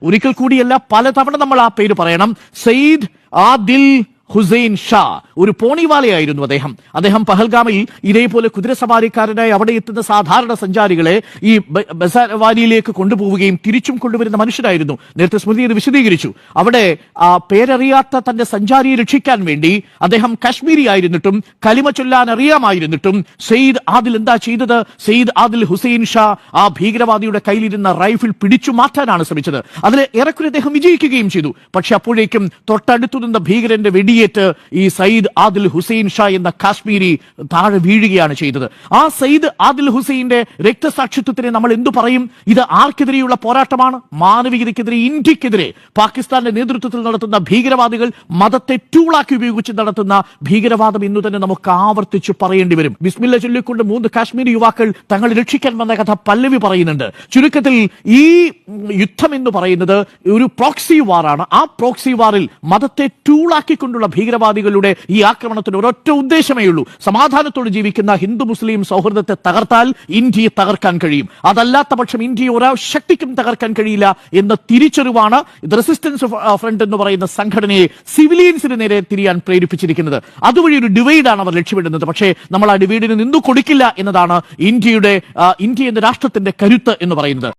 ഒരിക്കൽ കൂടിയല്ല, പലതവണ നമ്മൾ ആ പേര് പറയണം. സയ്യിദ് ആദിൽ ഹുസൈൻ ഷാ ഒരു പോണിവാലയായിരുന്നു അദ്ദേഹം പഹൽഗാമിൽ ഇതേപോലെ കുതിരസവാരിക്കാരനായി അവിടെ എത്തുന്ന സാധാരണ സഞ്ചാരികളെ ഈ ബസാവാലിയിലേക്ക് കൊണ്ടുപോവുകയും തിരിച്ചും കൊണ്ടുവരുന്ന മനുഷ്യരായിരുന്നു. നേരത്തെ സ്മൃതി ഇത് വിശദീകരിച്ചു. അവിടെ പേരറിയാത്ത തന്റെ സഞ്ചാരിയെ രക്ഷിക്കാൻ വേണ്ടി അദ്ദേഹം കാശ്മീരി ആയിരുന്നിട്ടും കലിമ ചൊല്ലാൻ അറിയാമായിരുന്നിട്ടും സയ്യിദ് ആദിൽ എന്താ ചെയ്തത്? സയ്യിദ് ആദിൽ ഹുസൈൻ ഷാ ആ ഭീകരവാദിയുടെ കയ്യിലിരുന്ന റൈഫിൾ പിടിച്ചു മാറ്റാനാണ് ശ്രമിച്ചത്. അതിൽ ഏറെക്കുറെ അദ്ദേഹം വിജയിക്കുകയും ചെയ്തു. പക്ഷെ അപ്പോഴേക്കും തൊട്ടടുത്തു നിന്ന ഭീകരന്റെ വെടിയേറ്റ് ഈ സയ്യിദ് ആദിൽ ഹുസൈൻ ഷാ എന്ന കാശ്മീരി താഴെ വീഴുകയാണ് ചെയ്തത്. ആ സയ്യിദ് ആദിൽ ഹുസൈന്റെ രക്തസാക്ഷിത്വത്തിന് നമ്മൾ എന്തു പറയും? ഇത് ആർക്കെതിരെയുള്ള പോരാട്ടമാണ്? മാനവികതയ്ക്കെതിരെ, ഇന്ത്യക്കെതിരെ. പാകിസ്ഥാന്റെ നേതൃത്വത്തിൽ നടത്തുന്ന ഭീകരവാദികൾ മതത്തെ ടൂളാക്കി ഉപയോഗിച്ച് നടത്തുന്ന ഭീകരവാദം എന്ന് തന്നെ നമുക്ക് ആവർത്തിച്ച് പറയേണ്ടി വരും. ബിസ്മില്ല ചൊല്ലിക്കൊണ്ട് 3 കാശ്മീരി യുവാക്കൾ തങ്ങൾ രക്ഷിക്കാൻ വന്ന കഥ പല്ലവി പറയുന്നുണ്ട്. ചുരുക്കത്തിൽ ഈ യുദ്ധം എന്ന് പറയുന്നത് ഒരു പ്രോക്സി വാറാണ്. ആ പ്രോക്സി വാറിൽ മതത്തെ ടൂളാക്കിക്കൊണ്ടുള്ള ഭീകരവാദികളുടെ ഈ ആക്രമണത്തിന് ഒരൊറ്റ ഉദ്ദേശമേ ഉള്ളൂ: സമാധാനത്തോട് ജീവിക്കുന്ന ഹിന്ദു മുസ്ലിം സൗഹൃദത്തെ തകർത്താൽ ഇന്ത്യയെ തകർക്കാൻ കഴിയും. അതല്ലാത്ത പക്ഷം ഇന്ത്യയെ ഒരാ ശക്തിക്കും തകർക്കാൻ കഴിയില്ല എന്ന തിരിച്ചറിവാണ് റെസിസ്റ്റൻസ് ഫ്രണ്ട് എന്ന് പറയുന്ന സംഘടനയെ സിവിലിയൻസിന് നേരെ തിരിയാൻ പ്രേരിപ്പിച്ചിരിക്കുന്നത്. അതുവഴി ഒരു ഡിവൈഡാണ് അവർ ലക്ഷ്യമിടുന്നത്. പക്ഷേ നമ്മൾ ആ ഡിവൈഡിന് നിന്നു കൊടുക്കില്ല എന്നതാണ് ഇന്ത്യ എന്ന രാഷ്ട്രത്തിന്റെ കരുത്ത് എന്ന് പറയുന്നത്.